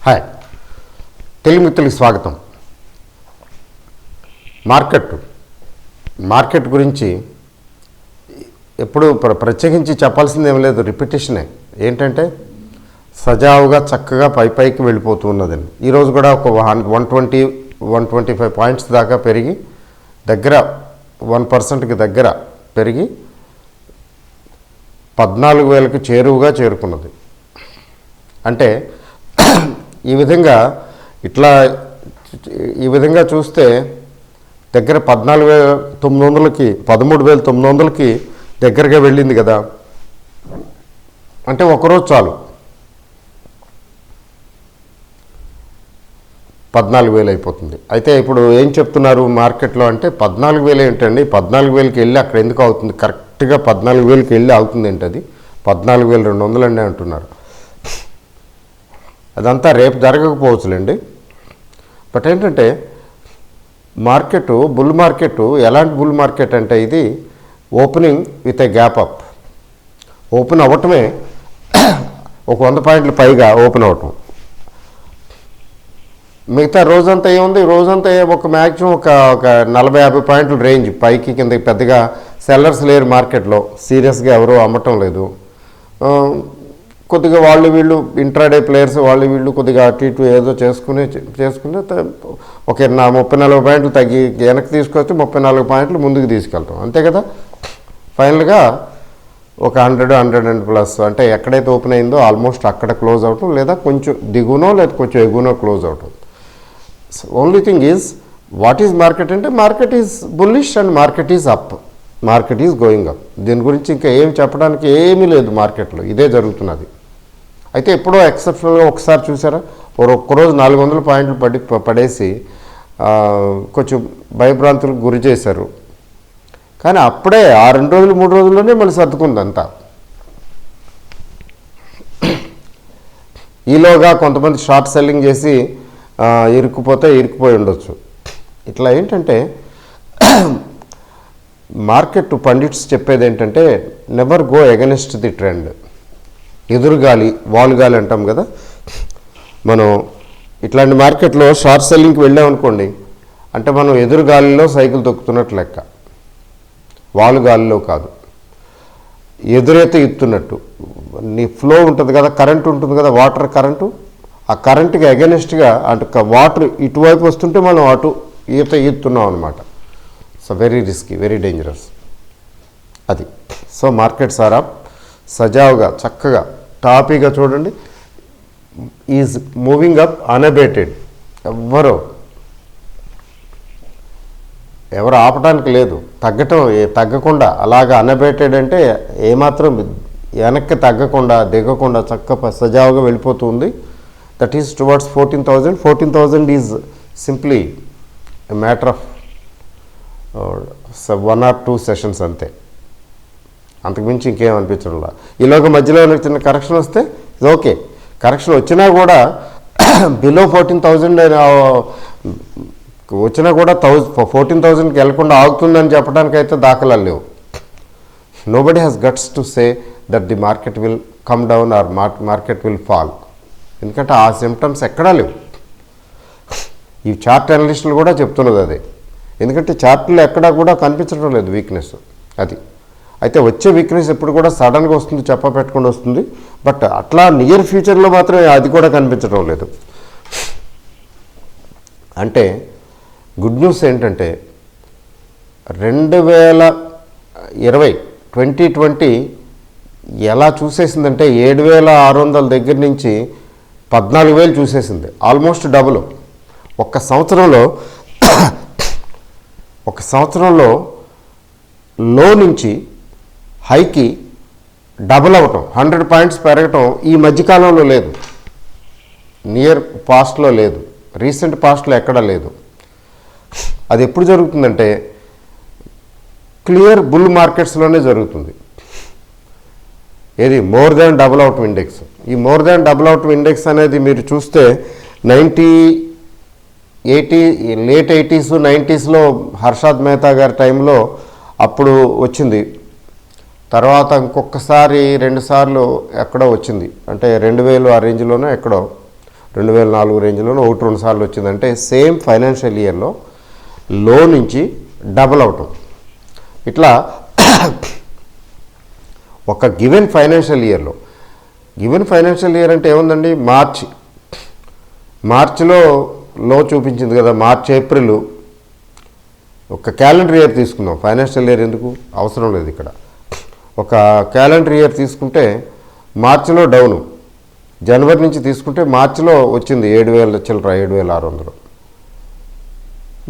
Hi, Telugu మిత్రులకి స్వాగతం. Market గురించి ఎప్పుడు ప్రత్యేకించి చెప్పాల్సింది ఏం లేదు, రిపిటేషనే. ఏంటంటే సజావుగా చక్కగా పైకి వెళ్ళిపోతూ ఉన్నదని. ఈరోజు కూడా ఒక 125 పాయింట్స్ దాకా పెరిగి దగ్గర 1%కి దగ్గర పెరిగి 14,000కి చేరువుగా చేరుకున్నది. అంటే ఈ విధంగా చూస్తే దగ్గర 14,900కి 13,900కి దగ్గరగా వెళ్ళింది కదా. అంటే ఒకరోజు చాలు 14,000 అయిపోతుంది. అయితే ఇప్పుడు ఏం చెప్తున్నారు మార్కెట్లో అంటే 14,000 ఏంటండి, 14,000కి వెళ్ళి అక్కడ ఎందుకు అవుతుంది, కరెక్ట్గా 14,000కి వెళ్ళి అవుతుంది ఏంటది, 14,200 అంటున్నారు. అదంతా రేపు జరగకపోవచ్చులేండి. బట్ ఏంటంటే బుల్ మార్కెట్ ఎలాంటి బుల్ మార్కెట్ అంటే ఇది opening with a gap up. Open అవ్వటమే ఒక 100 పాయింట్లు పైగా ఓపెన్ అవ్వటం. మిగతా రోజంతా ఏముంది, రోజంతా ఒక మ్యాక్సిమం ఒక 40-50 పాయింట్ల రేంజ్ పైకి కిందకి. పెద్దగా సెల్లర్స్ లేరు మార్కెట్లో, సీరియస్గా ఎవరు అమ్మటం లేదు. కొద్దిగా వాళ్ళు వీళ్ళు ఇంట్రాడే ప్లేయర్స్ వాళ్ళు వీళ్ళు కొద్దిగా అటు ఇటు ఏదో చేసుకుని ఒక 30-40 పాయింట్లు తగ్గి వెనక్కి తీసుకొచ్చి 34 పాయింట్లు ముందుకు తీసుకెళ్తాం, అంతే కదా. ఫైనల్గా ఒక 100+ అంటే ఎక్కడైతే ఓపెన్ అయిందో ఆల్మోస్ట్ అక్కడ క్లోజ్ అవటం, లేదా కొంచెం దిగునో లేదా కొంచెం ఎగునో క్లోజ్ అవటం. Only thing is what is market అంటే market is bullish and market is up, market is going up. దీని గురించి ఇంకా ఏం చెప్పడానికి ఏమీ లేదు, మార్కెట్లో ఇదే జరుగుతున్నది. అయితే ఎప్పుడో ఎక్సెప్షనల్గా ఒకసారి చూసారా, ఒక్కరోజు 400 పాయింట్లు పడేసి కొంచెం భయభ్రాంతులకు గురి చేశారు. కానీ అప్పుడే 2 రోజులు 3 రోజుల్లోనే మళ్ళీ సర్దుకుంది అంతా. ఈలోగా కొంతమంది షార్ట్ సెల్లింగ్ చేసి ఇరుక్కుపోయి ఉండొచ్చు. ఇట్లా ఏంటంటే మార్కెట్ పండిట్స్ చెప్పేది ఏంటంటే never go against the trend. ఎదురుగాలి వాలుగాలి అంటాం కదా. మనం ఇట్లాంటి మార్కెట్లో షార్ట్ సెల్లింగ్కి వెళ్ళామనుకోండి అంటే మనం ఎదురుగాలిలో సైకిల్ తొక్కుతున్నట్టు లెక్క, వాలుగాలిలో కాదు. ఎదురైతే ఇస్తున్నట్టు నీ ఫ్లో ఉంటుంది కదా, కరెంట్ ఉంటుంది కదా, వాటర్ కరెంటు. ఆ కరెంట్కి అగెనిస్ట్గా అంటే వాటర్ ఇటువైపు వస్తుంటే మనం అటు ఈతున్నాం అనమాట. So very risky, very dangerous అది. సో మార్కెట్స్ ఆర్ అప్, సజావుగా చక్కగా టాపీగా చూడండి, ఈజ్ మూవింగ్ అప్ అన్అబేటెడ్. ఎవరు ఆపడానికి లేదు, తగ్గకుండా అలాగా అన్అబేటెడ్ అంటే ఏమాత్రం వెనక్కి తగ్గకుండా దిగకుండా చక్కగా సజావుగా వెళ్ళిపోతుంది. That is towards 14,000. 14,000 is simply a matter of 1 or 2 sessions అంతే, అంతకుమించి ఇంకేం అనిపించడంలా. ఈలోగా మధ్యలో చిన్న కరెక్షన్ వస్తే ఇది ఓకే. కరెక్షన్ వచ్చినా కూడా బిలో 14,000 వచ్చినా కూడా 14,000కి వెళ్లకుండా ఆగుతుందని చెప్పడానికి అయితే దాఖలాలు లేవు. Nobody has guts to say that the market will come down are market will fall. ఎందుకంటే ఆ సిమ్టమ్స్ ఎక్కడా లేవు. ఈ చార్ట్ అనలిస్టులు కూడా చెప్తున్నది అదే. ఎందుకంటే చార్ట్లో ఎక్కడా కూడా కనిపించడం లేదు వీక్నెస్ అది. అయితే వచ్చే వీక్నెస్ ఎప్పుడు కూడా సడన్గా వస్తుంది, పెట్టకుండా వస్తుంది. బట్ అట్లా నియర్ ఫ్యూచర్లో మాత్రం అది కూడా కనిపించడం లేదు. అంటే గుడ్ న్యూస్ ఏంటంటే 2020 ఎలా చూసేసిందంటే 7,600 దగ్గర నుంచి 14,000 చూసేసింది. Almost double. ఒక సంవత్సరంలో లో నుంచి హైకి డబుల్ అవ్వటం, 100 పాయింట్స్ పెరగటం ఈ మధ్యకాలంలో లేదు, నియర్ పాస్ట్లో లేదు, రీసెంట్ పాస్ట్లో ఎక్కడా లేదు. అది ఎప్పుడు జరుగుతుందంటే క్లియర్ బుల్ మార్కెట్స్లోనే జరుగుతుంది. ఏది more than double out index. ఈ more than double out index అనేది మీరు చూస్తే 80 లేట్ 80s 90sలో హర్షద్ మెహతా గారి టైంలో అప్పుడు వచ్చింది. తర్వాత ఇంకొకసారి 2 సార్లు ఎక్కడో వచ్చింది, అంటే 2000 ఆ రేంజ్లోనే ఎక్కడో 2004 రేంజ్లోనూ 1-2 సార్లు వచ్చిందంటే సేమ్ ఫైనాన్షియల్ ఇయర్లో లో నుంచి డబుల్ అవటం. ఇట్లా ఒక గివెన్ ఫైనాన్షియల్ ఇయర్లో, గివెన్ ఫైనాన్షియల్ ఇయర్ అంటే ఏముందండి, మార్చిలో లో చూపించింది కదా, ఏప్రిల్, ఒక క్యాలెండర్ ఇయర్ తీసుకుందాం, ఫైనాన్షియల్ ఇయర్ ఎందుకు అవసరం లేదు ఇక్కడ. ఒక క్యాలెండర్ ఇయర్ తీసుకుంటే మార్చిలో డౌను, జనవరి నుంచి తీసుకుంటే మార్చిలో వచ్చింది 7,000 చిల్లర, 7,600.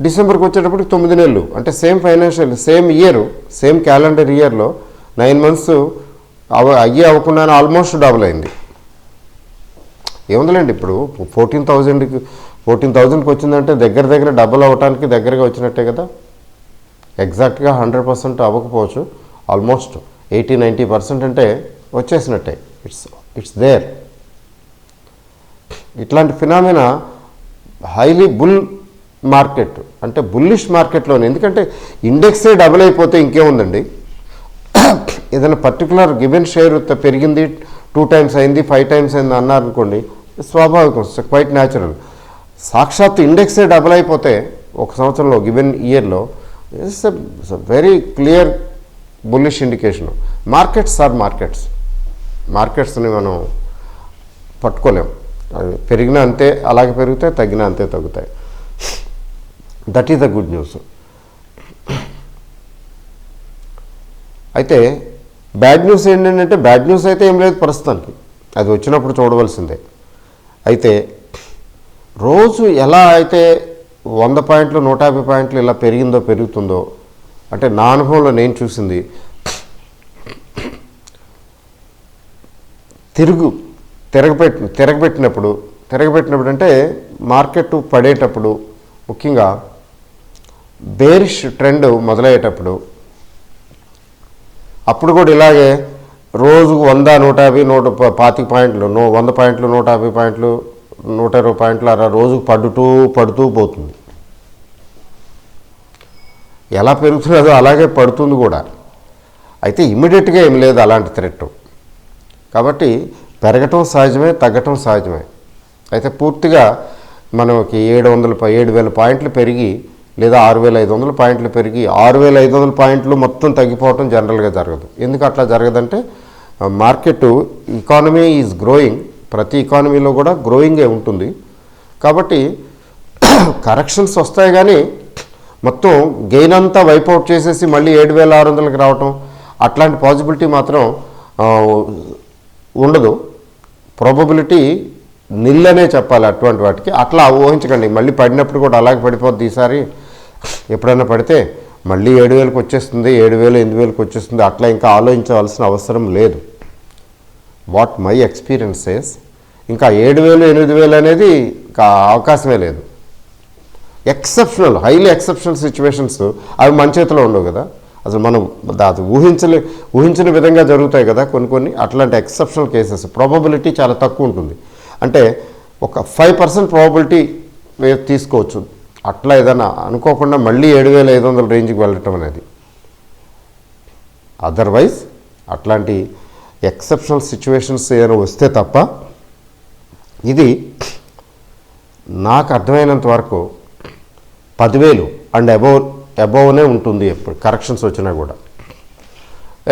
డిసెంబర్కి వచ్చేటప్పటికి 9 నెలలు, అంటే same financial same year, same calendar ఇయర్లో 9 మంత్స్ అవ్వకుండానే ఆల్మోస్ట్ డబుల్ అయింది. ఏముందిలేండి, ఇప్పుడు 14,000కి వచ్చిందంటే దగ్గర డబుల్ అవ్వటానికి దగ్గరగా వచ్చినట్టే కదా. ఎగ్జాక్ట్గా 100% అవ్వకపోవచ్చు, ఆల్మోస్ట్ 80-90% అంటే వచ్చేసినట్టే. It's there. ఇట్లాంటి ఫినామినా హైలీ బుల్ మార్కెట్, అంటే బుల్లిష్ మార్కెట్లోనే. ఎందుకంటే ఇండెక్సే డబుల్ అయిపోతే ఇంకేముందండి, ఏదైనా పర్టికులర్ గివెన్ షేర్ పెరిగింది, 2 times అయింది, 5 times అయింది అన్నారనుకోండి, స్వాభావికం, క్వైట్ న్యాచురల్. సాక్షాత్ ఇండెక్సే డబుల్ అయిపోతే ఒక సంవత్సరంలో గివెన్ ఇయర్లో, it's very clear bullish indication. మార్కెట్స్ని మనం పట్టుకోలేం. అవి పెరిగినా అంతే అలాగే పెరుగుతాయి, తగ్గినా అంతే తగ్గుతాయి. That is the good news. అయితే బ్యాడ్ న్యూస్ ఏంటంటే, బ్యాడ్ న్యూస్ అయితే ఏం లేదు ప్రస్తుతానికి, అది వచ్చినప్పుడు చూడవలసిందే. అయితే రోజు ఎలా అయితే 100 పాయింట్లు 150 పాయింట్లు ఇలా పెరుగుతుందో, అంటే నా అనుభవంలో నేను చూసింది, తిరగబెట్టినప్పుడు అంటే మార్కెట్ పడేటప్పుడు, ముఖ్యంగా బేరిష్ ట్రెండ్ మొదలయ్యేటప్పుడు, అప్పుడు కూడా ఇలాగే రోజుకు 100, 150, 125 పాయింట్లు, 100 పాయింట్లు, 150 పాయింట్లు, 120 పాయింట్లు అలా రోజుకు పడుతూ పోతుంది. ఎలా పెరుగుతున్నదో అలాగే పడుతుంది కూడా. అయితే ఇమ్మీడియట్గా ఏం లేదు అలాంటి థ్రెట్. కాబట్టి పెరగటం సహజమే, తగ్గటం సహజమే. అయితే పూర్తిగా మనకి 7,000 పాయింట్లు పెరిగి, లేదా 6,500 పాయింట్లు పెరిగి 6,500 పాయింట్లు మొత్తం తగ్గిపోవటం జనరల్గా జరగదు. ఎందుకు అట్లా జరగదంటే, మార్కెట్ ఎకానమీ ఈజ్ గ్రోయింగ్, ప్రతి ఎకానమీలో కూడా గ్రోయింగే ఉంటుంది. కాబట్టి కరెక్షన్స్ వస్తాయి, కానీ మొత్తం గెయిన్ అంతా వైపౌట్ చేసేసి మళ్ళీ 7,600కి రావటం అట్లాంటి పాసిబిలిటీ మాత్రం ఉండదు. ప్రాబబిలిటీ నిల్లనే చెప్పాలి అటువంటి వాటికి. అట్లా ఊహించకండి, మళ్ళీ పడినప్పుడు కూడా అలాగే పడిపోద్ది. ఈసారి ఎప్పుడైనా పడితే మళ్ళీ 7,000కి వచ్చేస్తుంది, 7,000, 8,000కి వచ్చేస్తుంది, అట్లా ఇంకా ఆలోచించవలసిన అవసరం లేదు. వాట్ మై ఎక్స్పీరియన్స్ సేస్, ఇంకా 7,000, 8,000 అనేది ఇంకా అవకాశమే లేదు. హైలీ ఎక్సెప్షనల్ సిచ్యువేషన్స్ అవి మన చేతిలో ఉండవు కదా. అసలు మనం అది ఊహించిన విధంగా జరుగుతాయి కదా కొన్ని. అట్లాంటి ఎక్సెప్షనల్ కేసెస్ ప్రాబబిలిటీ చాలా తక్కువ ఉంటుంది. అంటే ఒక 5% ప్రాబబిలిటీ తీసుకోవచ్చు. అట్లా ఏదైనా అనుకోకుండా మళ్ళీ 7,500 రేంజ్కి వెళ్ళటం అనేది. అదర్వైజ్ అట్లాంటి ఎక్సెప్షనల్ సిచ్యువేషన్స్ ఏదైనా వస్తే తప్ప, ఇది నాకు అర్థమైనంత వరకు 10,000 అండ్ అబోవ్నే ఉంటుంది ఎప్పుడు కరెక్షన్స్ వచ్చినా కూడా.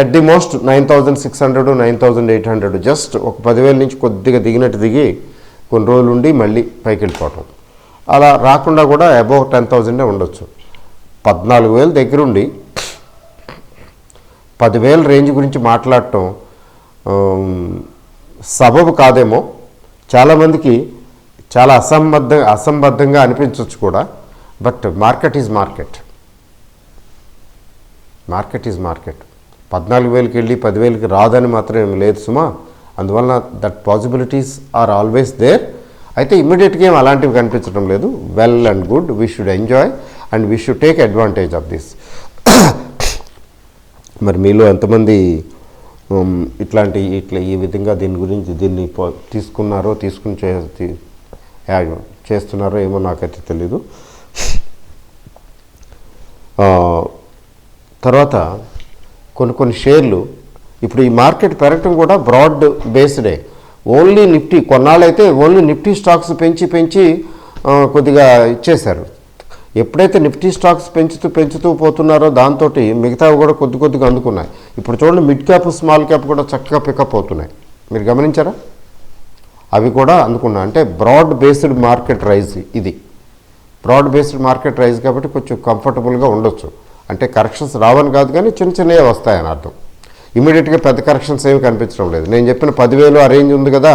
ఎట్ ది మోస్ట్ 9,600, 9,800, జస్ట్ ఒక 10,000 నుంచి కొద్దిగా దిగినట్టు దిగి కొన్ని రోజులు ఉండి మళ్ళీ పైకి వెళ్ళిపోవటం. అలా రాకుండా కూడా అబోవ్ 10,000 ఉండొచ్చు. 14,000 దగ్గరుండి 10,000 రేంజ్ గురించి మాట్లాడటం సబబు కాదేమో. చాలామందికి చాలా అసంబద్ధంగా అనిపించవచ్చు కూడా. But market is market. 14,000కి వెళ్ళి 10,000కి రాదని మాత్రం ఏమి లేదు సుమా. అందువలన that possibilities are always there. అయితే ఇమ్మీడియట్గా ఏం అలాంటివి కనిపించడం లేదు. Well and good, we should enjoy and we should take advantage of this. మరి మీలో ఎంతమంది ఈ విధంగా దీన్ని చేస్తున్నారో ఏమో నాకైతే తెలీదు. తర్వాత కొన్ని షేర్లు ఇప్పుడు ఈ మార్కెట్ పెరగటం కూడా బ్రాడ్ బేస్డే. ఓన్లీ నిఫ్టీ కొన్నాళ్ళైతే ఓన్లీ నిఫ్టీ స్టాక్స్ పెంచి కొద్దిగా ఇచ్చేశారు. ఎప్పుడైతే నిఫ్టీ స్టాక్స్ పెంచుతూ పోతున్నారో దాంతో మిగతావి కూడా కొద్దిగా అందుకున్నాయి. ఇప్పుడు చూడండి, మిడ్ క్యాప్ స్మాల్ క్యాప్ కూడా చక్కగా పికప్ అవుతున్నాయి. మీరు గమనించారా? అవి కూడా అందుకున్నాయి. అంటే బ్రాడ్ బేస్డ్ మార్కెట్ రైజ్. ఇది బ్రాడ్ బేస్డ్ మార్కెట్ రైజ్ కాబట్టి కొంచెం కంఫర్టబుల్గా ఉండొచ్చు. అంటే కరెక్షన్స్ రావని కాదు, కానీ చిన్నవే వస్తాయని అర్థం. ఇమీడియట్గా పెద్ద కరెక్షన్స్ ఏమి కనిపించడం లేదు. నేను చెప్పిన 10,000 ఆ రేంజ్ ఉంది కదా,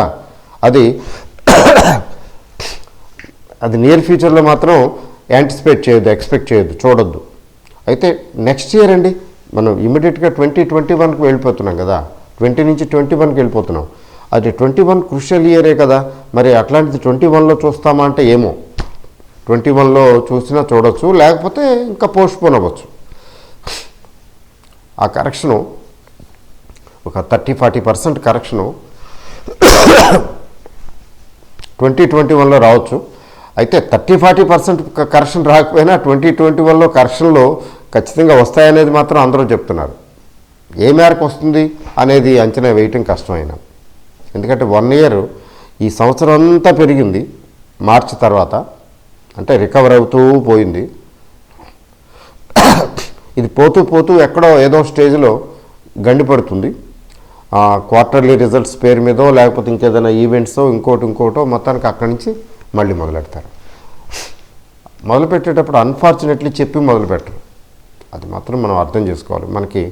అది నియర్ ఫ్యూచర్లో మాత్రం యాంటిసిపేట్ చేయొద్దు, ఎక్స్పెక్ట్ చేయొద్దు, చూడొద్దు. అయితే నెక్స్ట్ ఇయర్ అండి, మనం ఇమీడియట్గా 2021కి వెళ్ళిపోతున్నాం కదా, 20 నుంచి 21కి వెళ్ళిపోతున్నాం. అది 21 క్రూషియల్ ఇయరే కదా, మరి అట్లాంటిది 21లో చూస్తామా అంటే ఏమో. 21లో చూసినా చూడొచ్చు, లేకపోతే ఇంకా పోస్ట్పోన్ అవ్వచ్చు. ఆ కరెక్షను ఒక 30-40% కరెక్షను 2021లో రావచ్చు. అయితే 30-40% కరెక్షన్ రాకపోయినా 2021లో కరెక్షన్లో ఖచ్చితంగా వస్తాయనేది మాత్రం అందరూ చెప్తున్నారు. ఏ మేరకు వస్తుంది అనేది అంచనా వేయటం కష్టమైనా, ఎందుకంటే 1 ఇయర్ ఈ సంవత్సరం అంతా పెరిగింది. మార్చి తర్వాత అంటే రికవర్ అవుతూ పోయింది. ఇది పోతూ ఎక్కడో ఏదో స్టేజ్లో గండిపడుతుంది. క్వార్టర్లీ రిజల్ట్స్ పేరు మీదో లేకపోతే ఇంకేదైనా ఈవెంట్సో ఇంకోటో మొత్తానికి అక్కడి నుంచి మళ్ళీ మొదలెడతారు. మొదలుపెట్టేటప్పుడు అన్ఫార్చునేట్లీ చెప్పి మొదలుపెట్టరు. అది మాత్రం మనం అర్థం చేసుకోవాలి. మనకి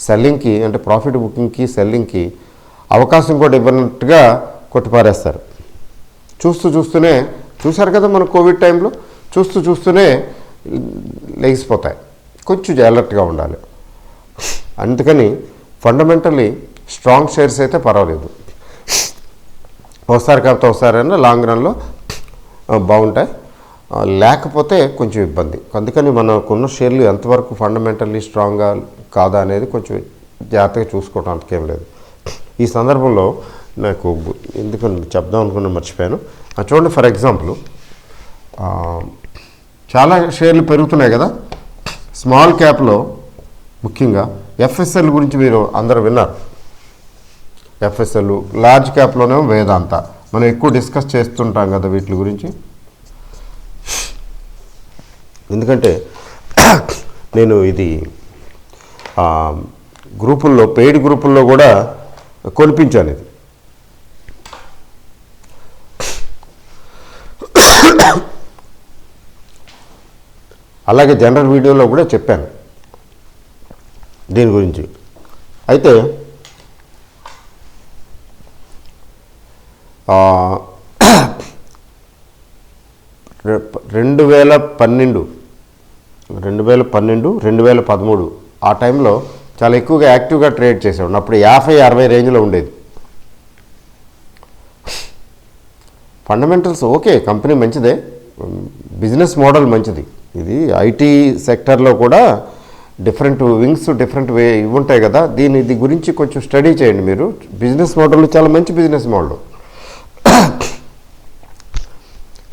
సెల్లింగ్కి అంటే ప్రాఫిట్ బుకింగ్కి సెల్లింగ్కి అవకాశం కూడా ఇవ్వనట్టుగా కొట్టిపారేస్తారు. చూస్తూనే చూశారు కదా మన కోవిడ్ టైంలో, చూస్తూనే లెగిసిపోతాయి. కొంచెం అలర్ట్గా ఉండాలి. అందుకని ఫండమెంటల్లీ స్ట్రాంగ్ షేర్స్ అయితే పర్వాలేదు, ఒకసారి కాకపోతే ఒకసారైనా లాంగ్ రన్లో బాగుంటాయి. లేకపోతే కొంచెం ఇబ్బంది. అందుకని మనకున్న షేర్లు ఎంతవరకు ఫండమెంటల్లీ స్ట్రాంగ్గా కాదా అనేది కొంచెం జాగ్రత్తగా చూసుకోవడం అంతకేం లేదు. ఈ సందర్భంలో నాకు ఎందుకని చెప్దాం అనుకున్నా మర్చిపోయాను. చూడండి, ఫర్ ఎగ్జాంపుల్ చాలా షేర్లు పెరుగుతున్నాయి కదా స్మాల్ క్యాప్లో. ముఖ్యంగా ఎఫ్ఎస్ఎల్ గురించి మీరు అందరూ విన్నారు. ఎఫ్ఎస్ఎల్ లార్జ్ క్యాప్లోనేమో వేదాంత. మనం ఎక్కువ డిస్కస్ చేస్తుంటాం కదా వీటి గురించి. ఎందుకంటే నేను ఇది గ్రూపుల్లో పెయిడ్ గ్రూపుల్లో కూడా కొనిపించాను. ఇది అలాగే జనరల్ వీడియోలో కూడా చెప్పాను దీని గురించి. అయితే 2012, 2013 ఆ టైంలో చాలా ఎక్కువగా యాక్టివ్గా ట్రేడ్ చేసేవాడు. అప్పుడు 50-60 రేంజ్లో ఉండేది. ఫండమెంటల్స్ ఓకే, కంపెనీ మంచిదే, బిజినెస్ మోడల్ మంచిది. ఇది ఐటీ సెక్టర్లో కూడా డిఫరెంట్ వింగ్స్, డిఫరెంట్ వే ఇవి ఉంటాయి కదా. దీని గురించి కొంచెం స్టడీ చేయండి మీరు. బిజినెస్ మోడల్ చాలా మంచి బిజినెస్ మోడల్.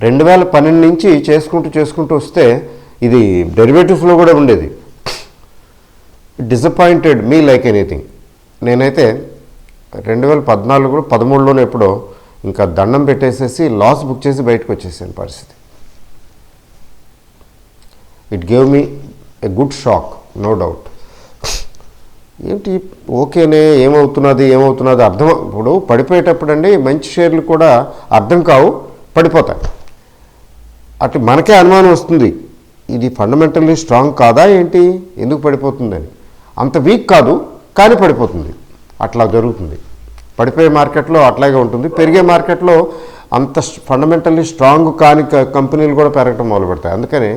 2012 నుంచి చేసుకుంటూ వస్తే ఇది డెరివేటివ్స్లో కూడా ఉండేది. Disappointed me like anything. నేనైతే 2014-13లోనే ఎప్పుడో ఇంకా దండం పెట్టేసేసి లాస్ బుక్ చేసి బయటకు వచ్చేసాను పరిస్థితి. It gave me a good shock, no doubt. ఏంటి ఓకేనే, ఏమవుతున్నది అర్థం. ఇప్పుడు పడిపోయేటప్పుడు అండి మంచి షేర్లు కూడా అర్థం కావు, పడిపోతాయి. అటు మనకే అనుమానం వస్తుంది, ఇది ఫండమెంటల్లీ స్ట్రాంగ్ కాదా ఏంటి, ఎందుకు పడిపోతుందని. అంత వీక్ కాదు కానీ పడిపోతుంది. అట్లా జరుగుతుంది. పడిపోయే మార్కెట్లో అట్లాగే ఉంటుంది. పెరిగే మార్కెట్లో అంత ఫండమెంటల్లీ స్ట్రాంగ్ కాని కంపెనీలు కూడా పెరగటం మొదలు పెడతాయి. అందుకని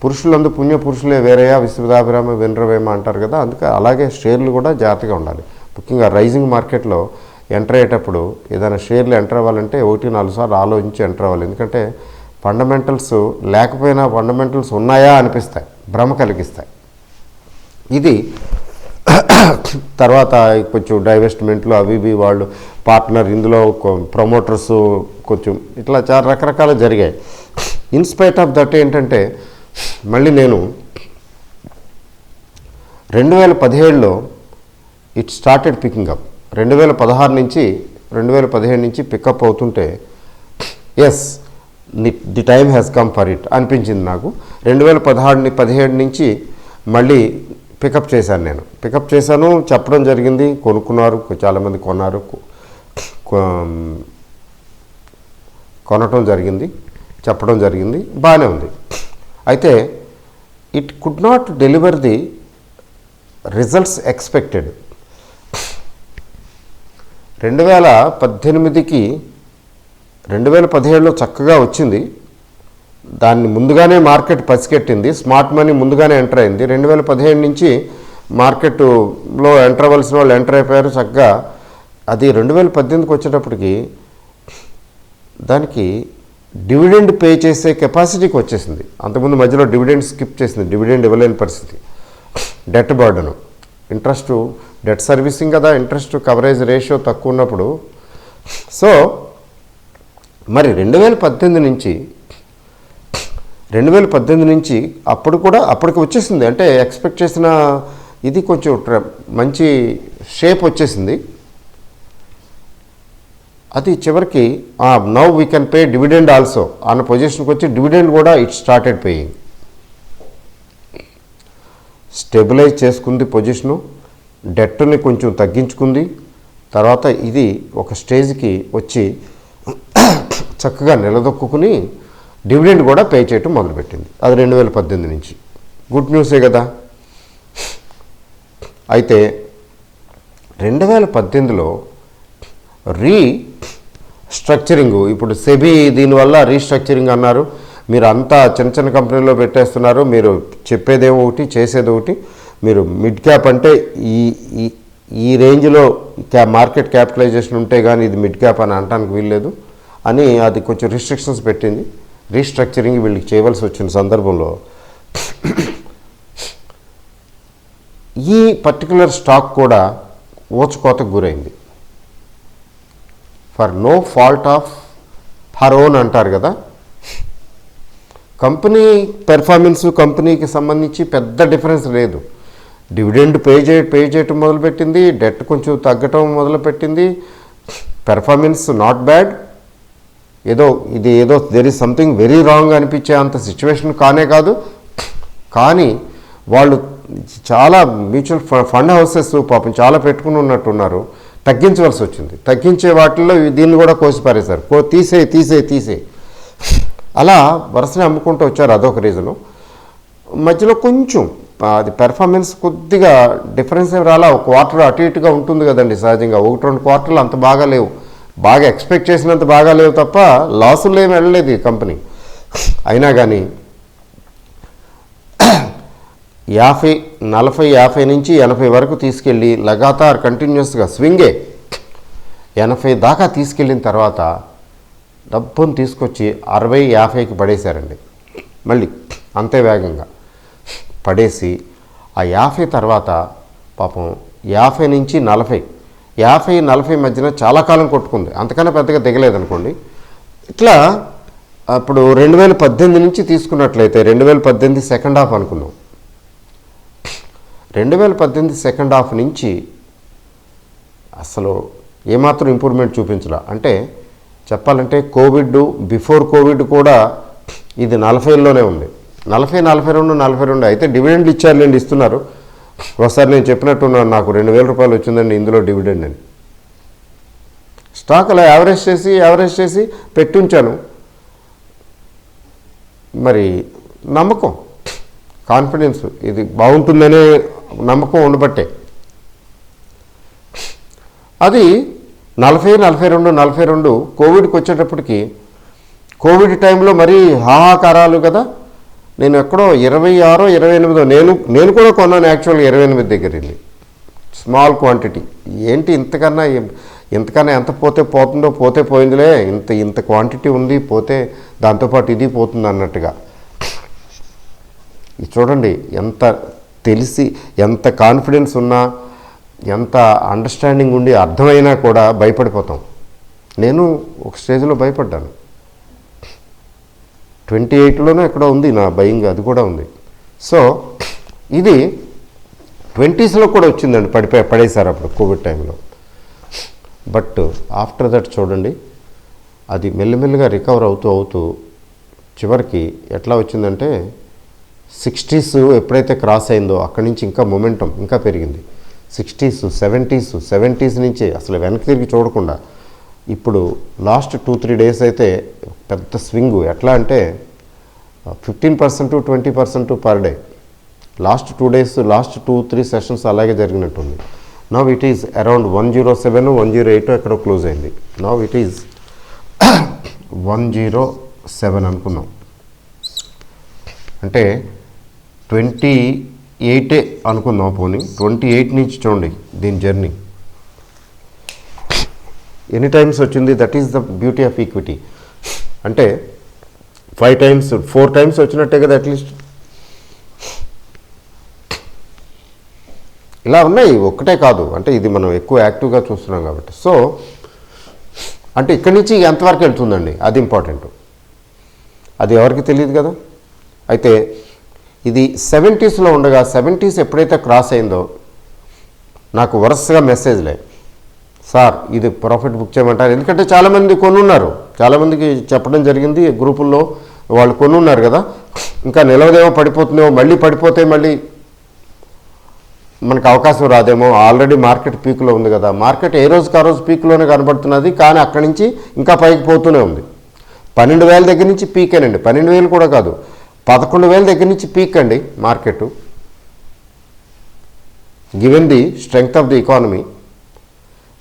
పురుషులందు పుణ్య పురుషులే వేరయ్యా విశ్వదాభిరామ వినరవేమ అంటారు కదా. అందుకే అలాగే షేర్లు కూడా జాగ్రత్తగా ఉండాలి. ముఖ్యంగా రైజింగ్ మార్కెట్లో ఎంటర్ అయ్యేటప్పుడు ఏదైనా షేర్లు ఎంటర్ అవ్వాలంటే 1-4 సార్లు ఆలోచించి ఎంటర్ అవ్వాలి. ఎందుకంటే ఫండమెంటల్స్ లేకపోయినా ఫండమెంటల్స్ ఉన్నాయా అనిపిస్తాయి, భ్రమ కలిగిస్తాయి. ఇది తర్వాత కొంచెం డైవెస్ట్మెంట్లు అవి వాళ్ళు పార్ట్నర్, ఇందులో ప్రమోటర్స్ కొంచెం ఇట్లా చాలా రకరకాలు జరిగాయి. ఇన్స్పైట్ ఆఫ్ దట్ ఏంటంటే మళ్ళీ నేను 2017లో ఇట్ స్టార్టెడ్ పికింగ్ అప్. 2016 నుంచి 2017 నుంచి పికప్ అవుతుంటే as the time has come for it అనిపించింది నాకు. 2017 నుంచి మళ్ళీ పికప్ చేశాను. నేను పికప్ చేశాను, చెప్పడం జరిగింది, కొనుక్కున్నారు, చాలామంది కొన్నారు, కొనటం జరిగింది, చెప్పడం జరిగింది, బాగానే ఉంది. అయితే it could not deliver the results expected. 2018కి 2017లో చక్కగా వచ్చింది, దాన్ని ముందుగానే మార్కెట్ పసిగట్టింది, స్మార్ట్ మనీ ముందుగానే ఎంటర్ అయింది. 2017 నుంచి మార్కెట్లో ఎంటర్ అవ్వాల్సిన వాళ్ళు ఎంటర్ అయిపోయారు చక్కగా. అది 2018కి వచ్చేటప్పటికి దానికి డివిడెండ్ పే చేసే కెపాసిటీకి వచ్చేసింది. అంతకుముందు మధ్యలో డివిడెండ్ స్కిప్ చేసింది, డివిడెండ్ ఇవ్వలేని పరిస్థితి. డెట్ బర్డను, ఇంట్రెస్ట్, డెట్ సర్వీసింగ్ కదా, ఇంట్రెస్ట్ కవరేజ్ రేషియో తక్కువ ఉన్నప్పుడు. సో మరి 2018 నుంచి అప్పటికి వచ్చేసింది. అంటే ఎక్స్పెక్ట్ చేసిన ఇది కొంచెం మంచి షేప్ వచ్చేసింది. అది చివరికి now we can pay dividend also అన్న పొజిషన్కి వచ్చి డివిడెండ్ కూడా ఇట్ స్టార్టెడ్ పేయింగ్. స్టెబిలైజ్ చేసుకుంది పొజిషను, డెట్ని కొంచెం తగ్గించుకుంది. తర్వాత ఇది ఒక స్టేజ్కి వచ్చి చక్కగా నిలదొక్కుని డివిడెండ్ కూడా పే చేయటం మొదలుపెట్టింది. అది 2018 నుంచి. గుడ్ న్యూసే కదా. అయితే 2018లో రీస్ట్రక్చరింగ్, ఇప్పుడు సెబీ దీనివల్ల రీస్ట్రక్చరింగ్ అన్నారు. మీరు అంతా చిన్న చిన్న కంపెనీల్లో పెట్టేస్తున్నారు, మీరు చెప్పేదేమో ఒకటి చేసేది ఒకటి. మీరు మిడ్ క్యాప్ అంటే ఈ రేంజ్లో మార్కెట్ క్యాపిటలైజేషన్ ఉంటే కానీ ఇది మిడ్ క్యాప్ అని అనడానికి వీల్లేదు అని అది కొంచెం రిస్ట్రిక్షన్స్ పెట్టింది. రీస్ట్రక్చరింగ్ వీళ్ళకి చేయవలసి వచ్చిన సందర్భంలో ఈ పర్టికులర్ స్టాక్ కూడా ఊచకోతకు గురైంది. For no fault of her own అంటారు కదా. కంపెనీ పెర్ఫార్మెన్స్, కంపెనీకి సంబంధించి పెద్ద డిఫరెన్స్ లేదు. డివిడెండ్ పే చేయటం మొదలుపెట్టింది, డెట్ కొంచెం తగ్గటం మొదలుపెట్టింది, పెర్ఫార్మెన్స్ నాట్ బ్యాడ్. ఏదో there is something very wrong అనిపించే అంత సిచ్యువేషన్ కానే కాదు. కానీ వాళ్ళు చాలా మ్యూచువల్ ఫండ్ హౌసెస్ పాపం చాలా పెట్టుకుని ఉన్నట్టున్నారు, తగ్గించవలసి వచ్చింది. తగ్గించే వాటిల్లో దీన్ని కూడా కోసిపారేశారు, తీసే అలా వరుసనే అమ్ముకుంటూ వచ్చారు. అదొక రీజను. మధ్యలో కొంచెం అది పెర్ఫార్మెన్స్ కొద్దిగా డిఫరెన్స్ ఏమి రాలా. ఒక క్వార్టర్ అటు ఇటుగా ఉంటుంది కదండి సహజంగా. 1-2 క్వార్టర్లు అంత బాగా లేవు, బాగా ఎక్స్పెక్ట్ చేసినంత బాగా లేవు తప్ప లాసులు ఏమి వెళ్ళలేదు ఈ కంపెనీ. అయినా కానీ 50 నుంచి 80 వరకు తీసుకెళ్ళి లగాతార్ కంటిన్యూస్గా స్వింగే 80 దాకా తీసుకెళ్ళిన తర్వాత డబ్బును తీసుకొచ్చి 60-50కి పడేశారండి. మళ్ళీ అంతే వేగంగా పడేసి ఆ 50 తర్వాత పాపం 50 నుంచి 40, 50-40 మధ్యన చాలా కాలం కొట్టుకుంది. అంతకన్నా పెద్దగా దిగలేదనుకోండి. ఇట్లా అప్పుడు 2018 నుంచి తీసుకున్నట్లయితే 2018 సెకండ్ హాఫ్ అనుకున్నాం. 2018 సెకండ్ హాఫ్ నుంచి అసలు ఏమాత్రం ఇంప్రూవ్మెంట్ చూపించలా. అంటే చెప్పాలంటే బిఫోర్ కోవిడ్ కూడా ఇది 40లోనే ఉంది. 42 అయితే డివిడెండ్ ఇచ్చారులేండి, ఇస్తున్నారు. ఒకసారి నేను చెప్పినట్టున్నాను, నాకు 2,000 రూపాయలు వచ్చిందండి ఇందులో డివిడెండ్ అని. స్టాక్ అలా యావరేజ్ చేసి పెట్టుంచాను. మరి నమ్మకం, కాన్ఫిడెన్స్, ఇది బాగుంటుందనే నమ్మకం ఉండబట్టే అది 42 కోవిడ్కి వచ్చేటప్పటికి, కోవిడ్ టైంలో మరీ హాహాకారాలు కదా. నేను ఎక్కడో 26-28 నేను కూడా కొన్నాను యాక్చువల్గా 28 దగ్గర వెళ్ళి, స్మాల్ క్వాంటిటీ. ఏంటి ఇంతకన్నా ఎంత పోతుందో పోయిందిలే, ఇంత క్వాంటిటీ ఉంది, పోతే దాంతోపాటు ఇది పోతుంది అన్నట్టుగా. ఇది చూడండి, ఎంత తెలిసి ఎంత కాన్ఫిడెన్స్ ఉన్నా, ఎంత అండర్స్టాండింగ్ ఉండి అర్థమైనా కూడా భయపడిపోతాం. నేను ఒక స్టేజ్లో భయపడ్డాను. 28లోనే ఎక్కడో ఉంది నా బయింగ్, అది కూడా ఉంది. సో ఇది 20sలో కూడా వచ్చిందండి, పడేశారు అప్పుడు కోవిడ్ టైంలో. బట్ ఆఫ్టర్ దట్ చూడండి, అది మెల్లిమెల్లిగా రికవర్ అవుతూ చివరికి ఎట్లా వచ్చిందంటే 60s ఎప్పుడైతే క్రాస్ అయిందో అక్కడి నుంచి ఇంకా మొమెంటం ఇంకా పెరిగింది. 60s 70s నుంచి అసలు వెనక్కి తిరిగి చూడకుండా ఇప్పుడు లాస్ట్ 2-3 డేస్ అయితే పెద్ద స్వింగ్. ఎట్లా అంటే 15% 20% per day. Last 2 days, last 2-3 sessions అలాగే జరిగినట్టుంది. నవ్ ఇట్ ఈజ్ అరౌండ్ 107, 108 ఎక్కడో క్లోజ్ అయింది. నవ్ ఇట్ ఈజ్ 107 అనుకున్నాం. అంటే 28 అనుకుందాం. పోనీ 28 నుంచి చూడండి దీని జర్నీ ఎన్ని టైమ్స్ వచ్చింది. That is the beauty of equity. అంటే 5 times 4 times వచ్చినట్టే కదా అట్లీస్ట్. ఇలా ఉన్నాయి, ఒక్కటే కాదు. అంటే ఇది మనం ఎక్కువ యాక్టివ్గా చూస్తున్నాం కాబట్టి. సో అంటే ఇక్కడి నుంచి ఎంతవరకు వెళ్తుందండి, అది ఇంపార్టెంట్. అది ఎవరికి తెలియదు కదా. అయితే ఇది 70sలో ఉండగా 70s ఎప్పుడైతే క్రాస్ అయిందో నాకు వరుసగా మెసేజ్లే, సార్ ఇది ప్రాఫిట్ బుక్ చేయమంటారు. ఎందుకంటే చాలామంది కొనున్నారు, చాలామందికి చెప్పడం జరిగింది గ్రూపుల్లో. వాళ్ళు కొనున్నారు కదా, ఇంకా నిలవదేమో, పడిపోతుందేమో, మళ్ళీ పడిపోతే మళ్ళీ మనకు అవకాశం రాదేమో. ఆల్రెడీ మార్కెట్ పీక్లో ఉంది కదా. మార్కెట్ ఏ రోజుకి ఆ రోజు పీక్లోనే కనబడుతున్నది, కానీ అక్కడి నుంచి ఇంకా పైకి పోతూనే ఉంది. 12,000 దగ్గర నుంచి పీకేనండి. 12,000 కూడా కాదు, 11,000 దగ్గర నుంచి పీక్ అండి market. Given the strength of the economy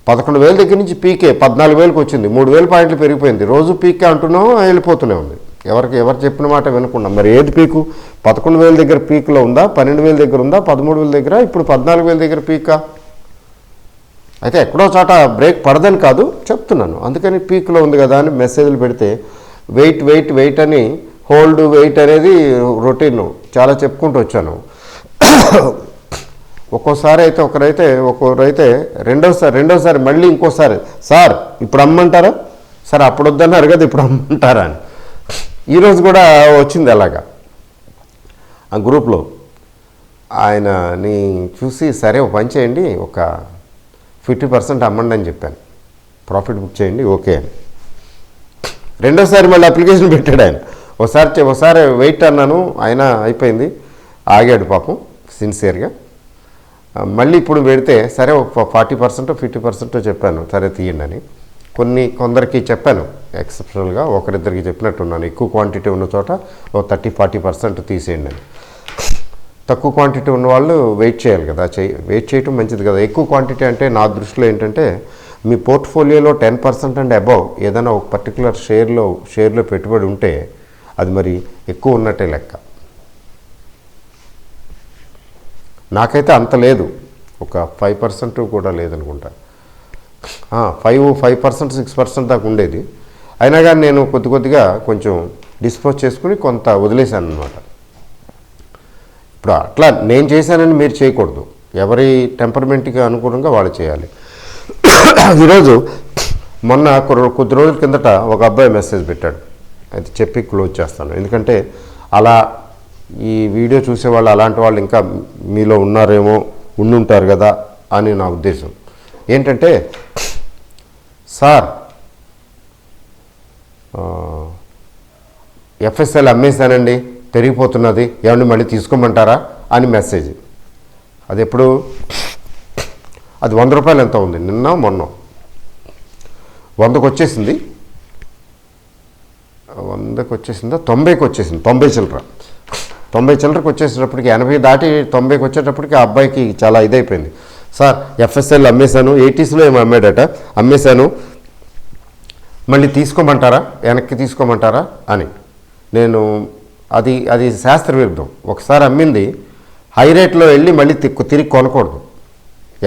11,000 దగ్గర నుంచి పీకే 14,000కి వచ్చింది. 3,000 పాయింట్లు పెరిగిపోయింది. రోజు పీకే అంటున్నాం, వెళ్ళిపోతూనే ఉంది. ఎవరు చెప్పిన మాట వినకుండా. మరి ఏది పీకు? 11,000 దగ్గర పీక్లో ఉందా, 12,000 దగ్గర ఉందా, 13,000 దగ్గర, ఇప్పుడు 14,000 దగ్గర పీకా? అయితే ఎక్కడో చోట బ్రేక్ పడదని కాదు చెప్తున్నాను. అందుకని పీక్లో ఉంది కదా అని మెసేజ్లు పెడితే వెయిట్ అని, హోల్డ్ వెయిట్ అనేది రొటీన్ చాలా చెప్పుకుంటూ వచ్చాను. ఒక్కోరైతే రెండోసారి మళ్ళీ ఇంకోసారి, సార్ ఇప్పుడు అమ్మంటారా, సార్ అప్పుడు వద్దన్నారు కదా ఇప్పుడు అమ్మంటారా అని. ఈరోజు కూడా వచ్చింది అలాగా ఆ గ్రూప్లో. ఆయనని చూసి సరే ఒక పని చేయండి, ఒక 50% అమ్మండి అని చెప్పాను, ప్రాఫిట్ బుక్ చేయండి ఓకే అని. రెండోసారి మళ్ళీ అప్లికేషన్ పెట్టాడు ఆయన. ఒకసారి వెయిట్ అన్నాను, ఆయన అయిపోయింది, ఆగాడు పాపం సిన్సియర్గా. మళ్ళీ ఇప్పుడు పెడితే సరే ఒక 40% 50% చెప్పాను, సరే తీయండి అని. కొందరికి చెప్పాను ఎక్సెప్షనల్గా, ఒకరిద్దరికి చెప్పినట్టున్నాను. ఎక్కువ క్వాంటిటీ ఉన్న చోట ఒక 30-40% తీసేయండి అని. తక్కువ క్వాంటిటీ ఉన్న వాళ్ళు వెయిట్ చేయాలి కదా, వెయిట్ చేయటం మంచిది కదా. ఎక్కువ క్వాంటిటీ అంటే నా దృష్టిలో ఏంటంటే, మీ పోర్ట్ఫోలియోలో 10% అండ్ అబవ్ ఏదైనా ఒక పర్టికులర్ షేర్లో పెట్టుబడి ఉంటే అది మరి ఎక్కువ ఉన్నట్టే లెక్క. నాకైతే అంత లేదు, ఒక 5% కూడా లేదనుకుంటా. 5% 6% దాకా ఉండేది. అయినా కానీ నేను కొద్దిగా కొంచెం డిస్పోజ్ చేసుకుని కొంత వదిలేశాను అనమాట. ఇప్పుడు అట్లా నేను చేశానని మీరు చేయకూడదు, ఎవరి టెంపర్మెంట్కి అనుగుణంగా వాళ్ళు చేయాలి. ఈరోజు మొన్న కొద్ది రోజుల కిందట ఒక అబ్బాయి మెసేజ్ పెట్టాడు, అది చెప్పి క్లోజ్ చేస్తాను. ఎందుకంటే అలా ఈ వీడియో చూసేవాళ్ళు అలాంటి వాళ్ళు ఇంకా మీలో ఉన్నారేమో, ఉండుంటారు కదా అని నా ఉద్దేశం. ఏంటంటే, సార్ ఎఫ్ఎస్ఎల్ అమ్మేశానండి, పెరిగిపోతున్నది, ఏమన్నా మళ్ళీ తీసుకోమంటారా అని మెసేజ్. అది ఎప్పుడు, అది 100 రూపాయలు ఎంత ఉంది, మొన్న 100కి వచ్చేసింది. 100కి వచ్చేసిందా, 90కి వచ్చేసింది, 90 చిల్లర. 90 చిల్లరకు వచ్చేసేటప్పటికి 80 దాటి 90కి వచ్చేటప్పటికి ఆ అబ్బాయికి చాలా ఇదైపోయింది. సార్ ఎఫ్ఎస్ఎల్ అమ్మేశాను, 80sలో ఏమో అమ్మాడట, అమ్మేశాను, మళ్ళీ తీసుకోమంటారా, వెనక్కి తీసుకోమంటారా అని. నేను అది శాస్త్ర విరుద్ధం. ఒకసారి అమ్మింది హై రేట్లో వెళ్ళి మళ్ళీ తిరిగి కొనకూడదు.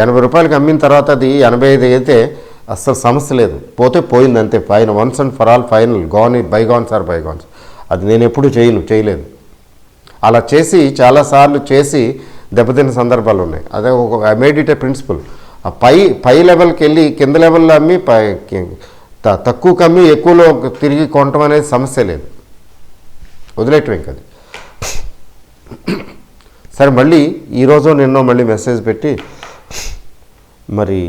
80 రూపాయలకి అమ్మిన తర్వాత అది 85 అయితే అస్సలు సమస్య లేదు, పోతే పోయింది అంతే. పైన once and for all final, bygones are bygones. అది నేను ఎప్పుడు చేయలేదు. అలా చేసి చాలాసార్లు చేసి దెబ్బతిన్న సందర్భాలు ఉన్నాయి. అదే I made it a principle. ఆ పై లెవెల్కి వెళ్ళి కింద లెవెల్లో అమ్మి తక్కువకి అమ్మి ఎక్కువలో తిరిగి కొనటం అనేది సమస్య లేదు, వదిలేయటం ఇంకది. సరే మళ్ళీ ఈరోజు నిన్నో మళ్ళీ మెసేజ్ పెట్టి, మరి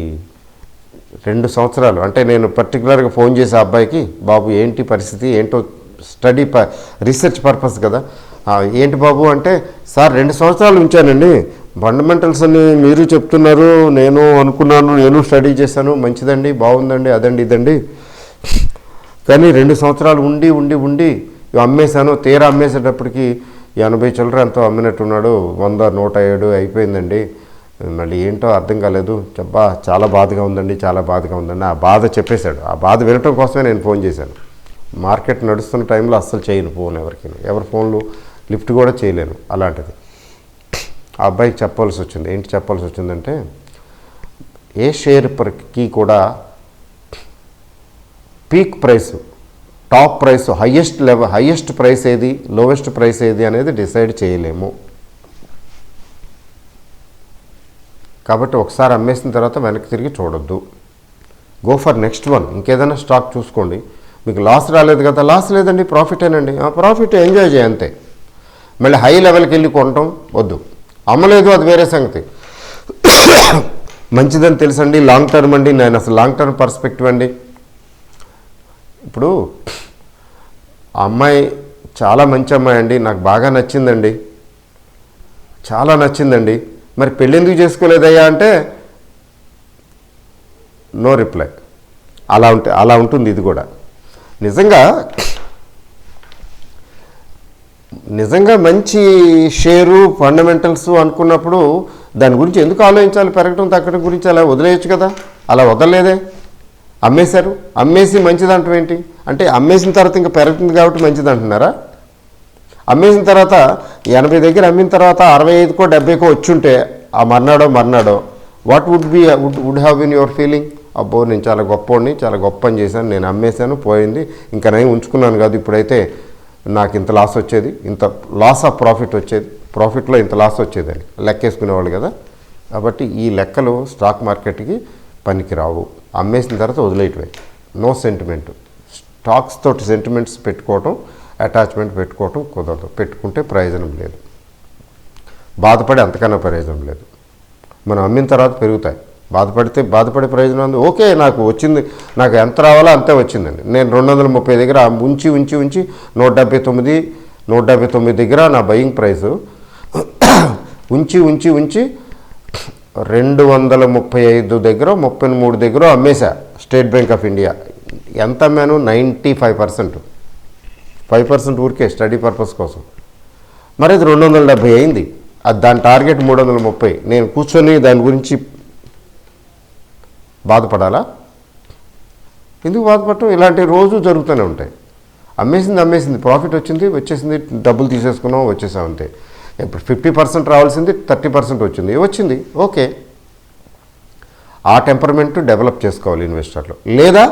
2 సంవత్సరాలు అంటే నేను పర్టికులర్గా ఫోన్ చేసే అబ్బాయికి, బాబు ఏంటి పరిస్థితి ఏంటో స్టడీ రీసెర్చ్ పర్పస్ కదా, ఏంటి బాబు అంటే, సార్ 2 సంవత్సరాలు ఉంచానండి, ఫండమెంటల్స్ అని మీరు చెప్తున్నారు, నేను అనుకున్నాను, నేను స్టడీ చేశాను, మంచిదండి, బాగుందండి, అదండి ఇదండి, కానీ 2 సంవత్సరాలు ఉండి ఉండి ఉండి అమ్మేశాను. తీరా అమ్మేసేటప్పటికి 80 చిల్లర ఎంతో అమ్మినట్టున్నాడు, 100 107 అయిపోయిందండి, మళ్ళీ ఏంటో అర్థం కాలేదు, చెప్పా చాలా బాధగా ఉందండి, చాలా బాధగా ఉందండి. ఆ బాధ చెప్పేశాడు. ఆ బాధ వినటం కోసమే నేను ఫోన్ చేశాను. మార్కెట్ నడుస్తున్న టైంలో అస్సలు చేయను ఫోన్ ఎవరి ఫోన్లు లిఫ్ట్ కూడా చేయలేను. అలాంటిది ఆ అబ్బాయికి చెప్పాల్సి వచ్చింది. ఏంటి చెప్పాల్సి వచ్చిందంటే, ఏ షేర్కి కూడా peak price, top price, highest price ఏది, లోవెస్ట్ ప్రైస్ ఏది అనేది డిసైడ్ చేయలేము. కాబట్టి ఒకసారి అమ్మేసిన తర్వాత వెనక్కి తిరిగి చూడొద్దు. Go for next one. ఇంకేదైనా స్టాక్ చూసుకోండి. మీకు లాస్ రాలేదు కదా, లాస్ లేదండి, ప్రాఫిటేనండి, ప్రాఫిట్ ఎంజాయ్ చేయ అంతే. మళ్ళీ హై లెవెల్కి వెళ్ళి కొనటం వద్దు. అమ్మలేదు అది వేరే సంగతి, మంచిదని తెలుసండి, లాంగ్ టర్మ్ అండి, నేను అసలు లాంగ్ టర్మ్ పర్స్పెక్టివ్ అండి. ఇప్పుడు ఆ అమ్మాయి చాలా మంచి అమ్మాయి అండి, నాకు బాగా నచ్చిందండి, చాలా నచ్చిందండి, మరి పెళ్ళి ఎందుకు చేసుకోలేదయ్యా అంటే నో రిప్లై. అలా ఉంటుంది ఇది కూడా. నిజంగా మంచి షేరు, ఫండమెంటల్స్ అనుకున్నప్పుడు దాని గురించి ఎందుకు ఆలోచించాలి? పెరగడం తగ్గడం గురించి అలా వదిలేయచ్చు కదా. అలా వదలలేదే, అమ్మేశారు. అమ్మేసి మంచిదంటం ఏంటి అంటే, అమ్మేసిన తర్వాత ఇంకా పెరుగుతుంది కాబట్టి మంచిది అంటున్నారా? అమ్మేసిన తర్వాత 80 దగ్గర అమ్మిన తర్వాత 65కో 70కో వచ్చుంటే ఆ మర్నాడో what would have been your feeling? అబ్బో నేను చాలా గొప్పవాడిని, చాలా గొప్ప పని చేశాను, నేను అమ్మేశాను, పోయింది, ఇంకా నేను ఉంచుకున్నాను కాదు, ఇప్పుడైతే నాకు ఇంత లాస్ వచ్చేది, ఇంత లాస్ ఆఫ్ ప్రాఫిట్ వచ్చేది, ప్రాఫిట్లో ఇంత లాస్ వచ్చేదని లెక్కేసుకునేవాళ్ళు కదా. కాబట్టి ఈ లెక్కలు స్టాక్ మార్కెట్కి పనికిరావు. అమ్మేసిన తర్వాత వదిలేయటమే, నో సెంటిమెంట్. స్టాక్స్ తోటి సెంటిమెంట్స్ పెట్టుకోవటం, అటాచ్మెంట్ పెట్టుకోవటం కుదరదు. పెట్టుకుంటే ప్రయోజనం లేదు, బాధపడే అంతకన్నా ప్రయోజనం లేదు. మనం అమ్మిన తర్వాత పెరుగుతాయి, బాధపడే ప్రయోజనం ఉంది. ఓకే, నాకు వచ్చింది, నాకు ఎంత రావాలో అంతే వచ్చిందండి. నేను 230 దగ్గర ఉంచి 179 దగ్గర నా బయింగ్ ప్రైసు ఉంచి 235 దగ్గర 33 దగ్గర అమ్మేశా. స్టేట్ బ్యాంక్ ఆఫ్ ఇండియా ఎంత అమ్మాను? 95%. 5% ఊరికే స్టడీ పర్పస్ కోసం. మరి అది 270 అయింది. అది దాని టార్గెట్ 330. నేను కూర్చొని దాని గురించి బాధపడాలా? ఎందుకు బాధపడటం? ఇలాంటి రోజు జరుగుతూనే ఉంటాయి. అమ్మేసింది, ప్రాఫిట్ వచ్చేసింది, డబ్బులు తీసేసుకున్నాం, వచ్చేసాం అంతే. ఇప్పుడు 50% రావాల్సింది 30% వచ్చింది, ఓకే. ఆ టెంపర్మెంట్ డెవలప్ చేసుకోవాలి ఇన్వెస్టర్లు. లేదా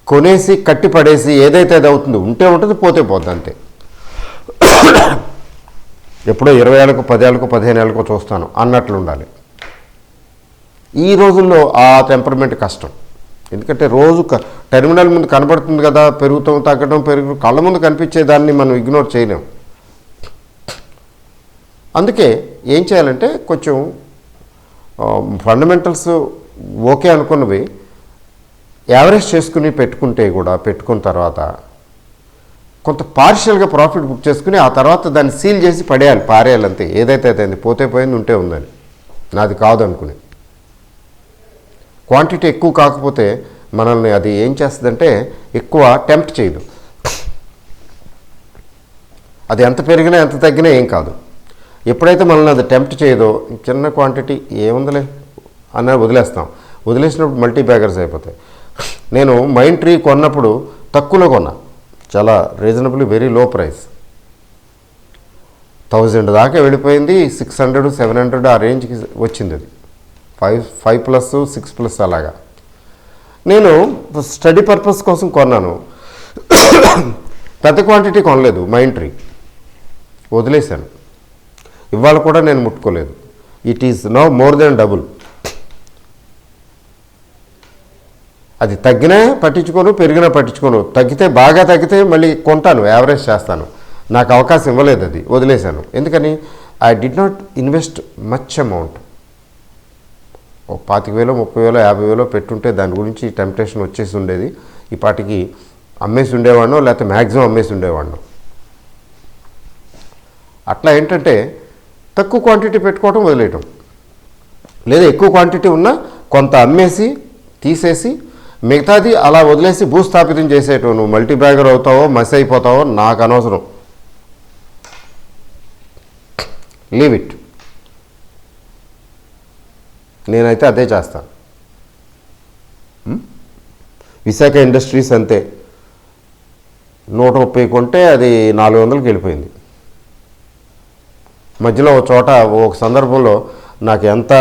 కొనేసి కట్టి పడేసి ఏదైతే అది అవుతుందో ఉంటే ఉంటుంది, పోతే పోద్ది అంతే. ఎప్పుడో 20 ఏళ్ళకో 10 ఏళ్ళకో 15 ఏళ్ళకో చూస్తాను అన్నట్లు ఉండాలి. ఈ రోజుల్లో ఆ టెంపర్మెంట్ కష్టం. ఎందుకంటే రోజు టెర్మినల్ ముందు కనబడుతుంది కదా, పెరుగుతాం తగ్గడం కళ్ళ ముందు కనిపించేదాన్ని మనం ఇగ్నోర్ చేయలేం. అందుకే ఏం చేయాలంటే, కొంచెం ఫండమెంటల్స్ ఓకే అనుకున్నవి యావరేజ్ చేసుకుని పెట్టుకున్న తర్వాత కొంత పార్షియల్గా ప్రాఫిట్ బుక్ చేసుకుని ఆ తర్వాత దాన్ని సీల్ చేసి పారేయాలి అంతే. ఏదైతే అయింది, పోతే పోయింది, ఉంటే ఉందని, నాది కాదు అనుకుని. క్వాంటిటీ ఎక్కువ కాకపోతే మనల్ని అది ఏం చేస్తుందంటే ఎక్కువ టెంప్ట్ చేయదు. అది ఎంత పెరిగినా ఎంత తగ్గినా ఏం కాదు. ఎప్పుడైతే మనల్ని అది టెంప్ట్ చేయదో, చిన్న క్వాంటిటీ ఏముందిలే అన్న వదిలేసినప్పుడు మల్టీ బ్యాగర్స్ అయిపోతాయి. నేను మైండ్ ట్రీ కొన్నప్పుడు తక్కువలో కొన్నా, చాలా రీజనబుల్, వెరీ లో ప్రైస్. 1000 దాకా వెళ్ళిపోయింది, 600 700 ఆ రేంజ్కి వచ్చింది. అది 5+ 6+ అలాగా. నేను స్టడీ పర్పస్ కోసం కొన్నాను, పెద్ద క్వాంటిటీ కొనలేదు, మైండ్ ట్రీ వదిలేశాను. ఇవాళ కూడా నేను ముట్టుకోలేదు. It is now more than double. అది తగ్గినా పట్టించుకోను, పెరిగినా పట్టించుకోను. బాగా తగ్గితే మళ్ళీ కొంటాను, యావరేజ్ చేస్తాను. నాకు అవకాశం ఇవ్వలేదు, అది వదిలేశాను. ఎందుకని? I did not invest much amount. ఒక 25,000 30,000 50,000 పెట్టుంటే దాని గురించి టెంప్టేషన్ వచ్చేసి ఉండేది. ఈ పాటికి అమ్మేసి ఉండేవాడినో లేకపోతే మ్యాక్సిమం అమ్మేసి ఉండేవాడినో. అట్లా ఏంటంటే తక్కువ క్వాంటిటీ పెట్టుకోవడం వదిలేయటం, లేదా ఎక్కువ క్వాంటిటీ ఉన్నా కొంత అమ్మేసి తీసేసి మిగతాది అలా వదిలేసి భూస్థాపితం చేసేయటం. నువ్వు మల్టీ బ్యాగర్ అవుతావో మస్ అయిపోతావో నాకు అనవసరం, లీవ్ ఇట్. నేనైతే అదే చేస్తాను. విశాఖ ఇండస్ట్రీస్ అంతే, 130 కొంటే అది 400కి వెళ్ళిపోయింది. మధ్యలో ఒక చోట ఒక సందర్భంలో నాకు ఎంత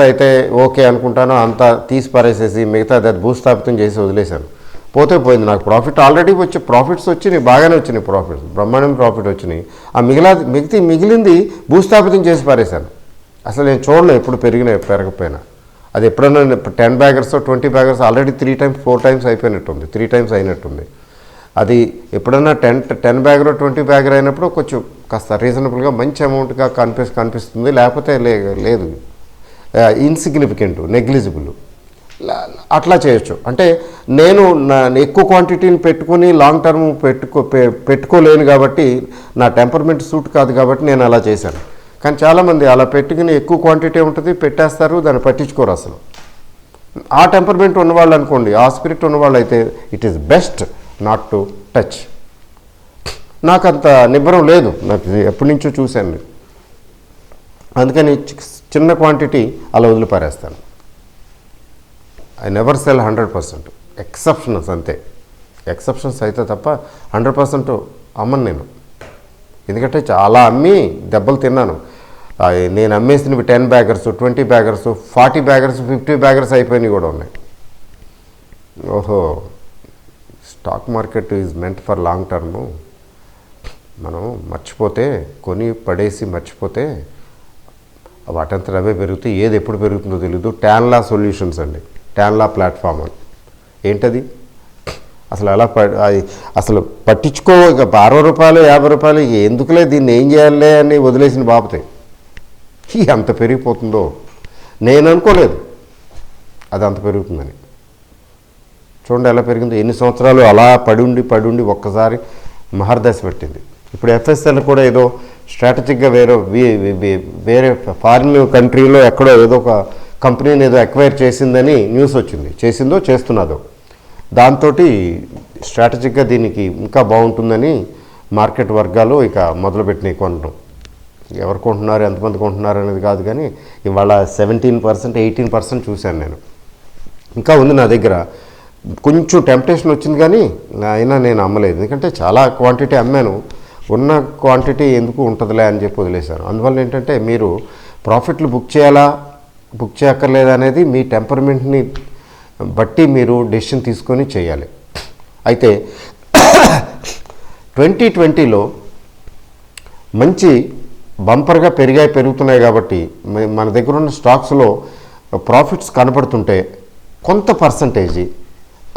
అయితే ఓకే అనుకుంటానో అంత తీసి పారేసేసి మిగతా అది భూస్థాపితం చేసి వదిలేశాను. పోతే పోయింది. నాకు ప్రాఫిట్ ఆల్రెడీ ప్రాఫిట్స్ వచ్చినాయి, బాగానే వచ్చినాయి, ప్రాఫిట్స్ బ్రహ్మాండం ప్రాఫిట్ వచ్చినాయి. ఆ మిగిలింది భూస్థాపితం చేసి పారేశాను. అసలు నేను చూడలేదు ఎప్పుడు పెరగకపోయినా. అది ఎప్పుడన్నా 10 baggers 20 baggers already 3 times 4 times అయిపోయినట్టుంది, 3 times అయినట్టుంది. అది ఎప్పుడన్నా 10 బ్యాగర్ 20 బ్యాగర్ అయినప్పుడు కొంచెం కాస్త రీజనబుల్గా మంచి అమౌంట్గా కనిపిస్తుంది, లేకపోతే లేదు, ఇన్సిగ్నిఫికెంట్, నెగ్లిజిబుల్. అట్లా చేయొచ్చు. అంటే నేను ఎక్కువ క్వాంటిటీని పెట్టుకొని లాంగ్ టర్మ్ పెట్టుకోలేను కాబట్టి, నా టెంపర్మెంట్ సూట్ కాదు కాబట్టి నేను అలా చేశాను. కానీ చాలామంది అలా పెట్టుకుని ఎక్కువ క్వాంటిటీ ఉంటుంది, పెట్టేస్తారు, దాన్ని పట్టించుకోరు అసలు. ఆ టెంపర్మెంట్ ఉన్నవాళ్ళు అనుకోండి, ఆ స్పిరిట్ ఉన్నవాళ్ళు అయితే it is best not to touch. నాకు అంత నిబ్బరం లేదు, నాకు ఎప్పటి నుంచో చూశాను. అందుకని చిన్న క్వాంటిటీ అలా వదిలిపారేస్తాను. I never sell 100%. ఎక్సెప్షన్స్ అంతే, ఎక్సెప్షన్స్ అయితే తప్ప 100% అమ్మను నేను. ఎందుకంటే చాలా అమ్మి దెబ్బలు తిన్నాను. నేను అమ్మేసినవి 10 బ్యాగర్స్ 20 బ్యాగర్స్ 40 బ్యాగర్స్ 50 బ్యాగర్స్ అయిపోయినవి కూడా ఉన్నాయి. ఓహో, stock market is meant for long term. మనం మర్చిపోతే, కొని పడేసి మర్చిపోతే వాటంతా అవే పెరుగుతాయి. ఏది ఎప్పుడు పెరుగుతుందో తెలియదు. టాన్లా సొల్యూషన్స్ అండి, టాన్లా ప్లాట్ఫామ్ అని. ఏంటది అసలు ఎలా అసలు పట్టించుకో. ఇక 60 రూపాయలు 50 రూపాయలు ఎందుకులే, దీన్ని ఏం చేయాలే అని వదిలేసిన బాబుతాయి. అంత పెరిగిపోతుందో నేను అనుకోలేదు అది అంత పెరుగుతుందని. చూడండి ఎలా పెరిగిందో. ఎన్ని సంవత్సరాలు అలా పడి ఒక్కసారి మహర్దశ పెట్టింది. ఇప్పుడు ఎఫ్ఎస్ఎల్ కూడా ఏదో స్ట్రాటజిక్గా వేరే ఫారిన్ కంట్రీలో ఎక్కడో ఏదో ఒక కంపెనీని ఏదో ఎక్వైర్ చేసిందని న్యూస్ వచ్చింది. చేసిందో చేస్తున్నదో. దాంతో స్ట్రాటజిక్గా దీనికి ఇంకా బాగుంటుందని మార్కెట్ వర్గాలు ఇక మొదలుపెట్టినాయి కొనడం. ఎవరు కొంటున్నారు, ఎంతమంది కొంటున్నారు అనేది కాదు, కానీ ఇవాళ 17% 18% చూశాను నేను. ఇంకా ఉంది నా దగ్గర. కొంచెం టెంప్టేషన్ వచ్చింది కానీ అయినా నేను అమ్మలేదు. ఎందుకంటే చాలా క్వాంటిటీ అమ్మాను. ఉన్న క్వాంటిటీ ఎందుకు ఉంటుందిలే అని చెప్పి వదిలేశాను. అందువల్ల ఏంటంటే మీరు ప్రాఫిట్లు బుక్ చేయాలా బుక్ చేయక్కర్లేదా అనేది మీ టెంపర్మెంట్ని బట్టి మీరు డెసిషన్ తీసుకొని చేయాలి. అయితే 2020లో మంచి బంపర్గా పెరుగుతున్నాయి కాబట్టి మన దగ్గర ఉన్న స్టాక్స్లో ప్రాఫిట్స్ కనబడుతుంటే కొంత పర్సంటేజీ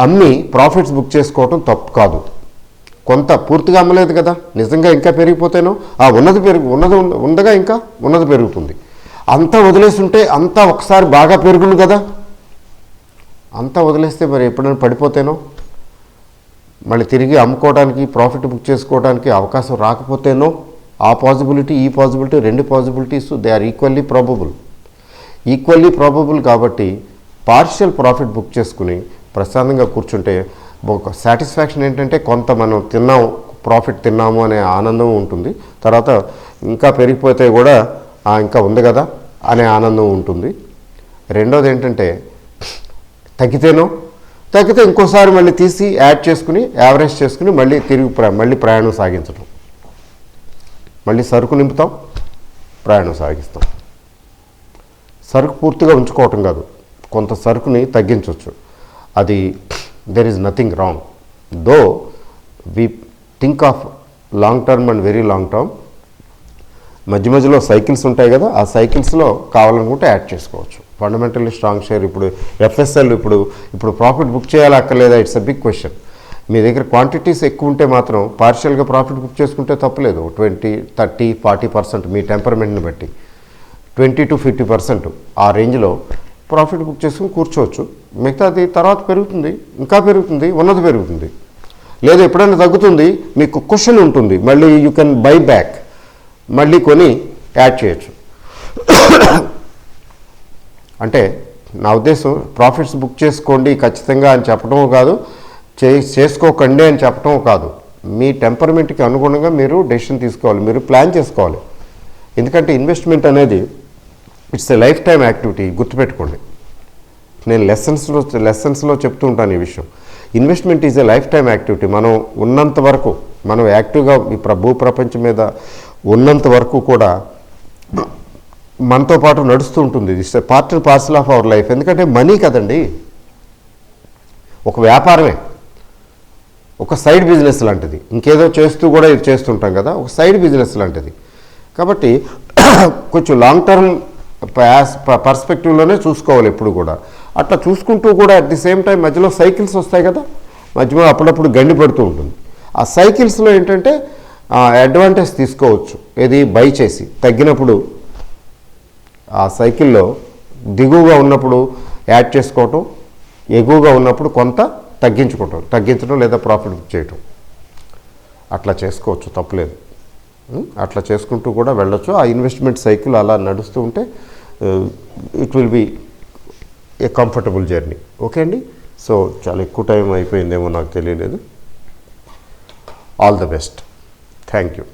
అమ్మి ప్రాఫిట్స్ బుక్ చేసుకోవటం తప్పు కాదు. కొంత పూర్తిగా అమ్మలేదు కదా, నిజంగా ఇంకా పెరిగిపోతేనో ఉండగా ఇంకా ఉన్నది పెరుగుతుంది. అంతా వదిలేస్తుంటే అంతా ఒకసారి బాగా పెరుగును కదా, అంతా వదిలేస్తే మరి ఎప్పుడైనా పడిపోతేనో మళ్ళీ తిరిగి అమ్ముకోవడానికి ప్రాఫిట్ బుక్ చేసుకోవడానికి అవకాశం రాకపోతేనో, ఆ పాసిబిలిటీ ఈ possibility 2 possibilities they are equally probable కాబట్టి పార్షియల్ ప్రాఫిట్ బుక్ చేసుకుని ప్రశాంతంగా కూర్చుంటే ఒక సాటిస్ఫాక్షన్ ఏంటంటే కొంత మనం ప్రాఫిట్ తిన్నాము అనే ఆనందం ఉంటుంది. తర్వాత ఇంకా పెరిగిపోతే కూడా ఇంకా ఉంది కదా అనే ఆనందం ఉంటుంది. రెండోది ఏంటంటే తగ్గితే ఇంకోసారి మళ్ళీ తీసి యాడ్ చేసుకుని యావరేజ్ చేసుకుని మళ్ళీ మళ్ళీ ప్రయాణం సాగించడం. మళ్ళీ సరుకు నింపుతాం, ప్రయాణం సాగిస్తాం. సరుకు పూర్తిగా ఉంచుకోవటం కాదు, కొంత సరుకుని తగ్గించవచ్చు. అది there is nothing wrong. Though we think of long term and very long term. మధ్యలో సైకిల్స్ ఉంటాయి కదా, ఆ సైకిల్స్లో కావాలనుకుంటే యాడ్ చేసుకోవచ్చు. Fundamentally strong share. ఇప్పుడు ఎఫ్ఎస్ఎల్ ఇప్పుడు ప్రాఫిట్ బుక్ చేయాలా అక్కర్లేదా, ఇట్స్ అ బిగ్ క్వశ్చన్. మీ దగ్గర క్వాంటిటీస్ ఎక్కువ ఉంటే మాత్రం పార్షియల్గా ప్రాఫిట్ బుక్ చేసుకుంటే తప్పలేదు. 20, 30, 40% మీ టెంపర్మెంట్ని బట్టి. 20-50% ఆ రేంజ్లో ప్రాఫిట్ బుక్ చేసుకుని కూర్చోవచ్చు. మిగతాది తర్వాత పెరుగుతుంది, ఇంకా పెరుగుతుంది, ఉన్నది పెరుగుతుంది. లేదు ఎప్పుడైనా తగ్గుతుంది, మీకు క్వశ్చన్ ఉంటుంది, మళ్ళీ యూ కెన్ బై బ్యాక్, మళ్ళీ కొని యాడ్ చేయొచ్చు. అంటే నా ఉద్దేశం ప్రాఫిట్స్ బుక్ చేసుకోండి ఖచ్చితంగా అని చెప్పడం కాదు, చేసుకోకండి అని చెప్పడం కాదు. మీ టెంపర్మెంట్కి అనుగుణంగా మీరు డెసిషన్ తీసుకోవాలి, మీరు ప్లాన్ చేసుకోవాలి. ఎందుకంటే ఇన్వెస్ట్మెంట్ అనేది it's a life time activity. గుర్తుపెట్టుకోండి, నేను లెసన్స్లో చెప్తూ ఉంటాను ఈ విషయం. Investment is a life time activity. మనం ఉన్నంత వరకు, మనం యాక్టివ్గా ఈ భూప్రపంచం మీద ఉన్నంత వరకు కూడా మనతో పాటు నడుస్తూ ఉంటుంది. It's a part and parcel of our life. ఎందుకంటే మనీ కదండి, ఒక వ్యాపారమే, ఒక సైడ్ బిజినెస్ లాంటిది. ఇంకేదో చేస్తూ కూడా ఇది చేస్తుంటాం కదా, ఒక సైడ్ బిజినెస్ లాంటిది. కాబట్టి కొంచెం లాంగ్ టర్మ్ పర్స్పెక్టివ్లోనే చూసుకోవాలి ఎప్పుడు కూడా. అట్లా చూసుకుంటూ కూడా అట్ ది సేమ్ టైం మధ్యలో సైకిల్స్ వస్తాయి కదా, మధ్యలో అప్పుడప్పుడు గండి పడుతూ ఉంటుంది. ఆ సైకిల్స్లో ఏంటంటే అడ్వాంటేజ్ తీసుకోవచ్చు. ఏది బై చేసి తగ్గినప్పుడు ఆ సైకిల్లో దిగువగా ఉన్నప్పుడు యాడ్ చేసుకోవటం, ఎగువగా ఉన్నప్పుడు కొంత తగ్గించడం లేదా ప్రాఫిట్ బుక్ చేయటం, అట్లా చేసుకోవచ్చు, తప్పులేదు. అట్లా చేసుకుంటూ కూడా వెళ్ళొచ్చు. ఆ ఇన్వెస్ట్మెంట్ సైకిల్ అలా నడుస్తూ ఉంటే it will be A comfortable journey. Okay అండి. సో చాలా ఎక్కువ టైం అయిపోయిందేమో నాకు తెలియలేదు. All the best. Thank you.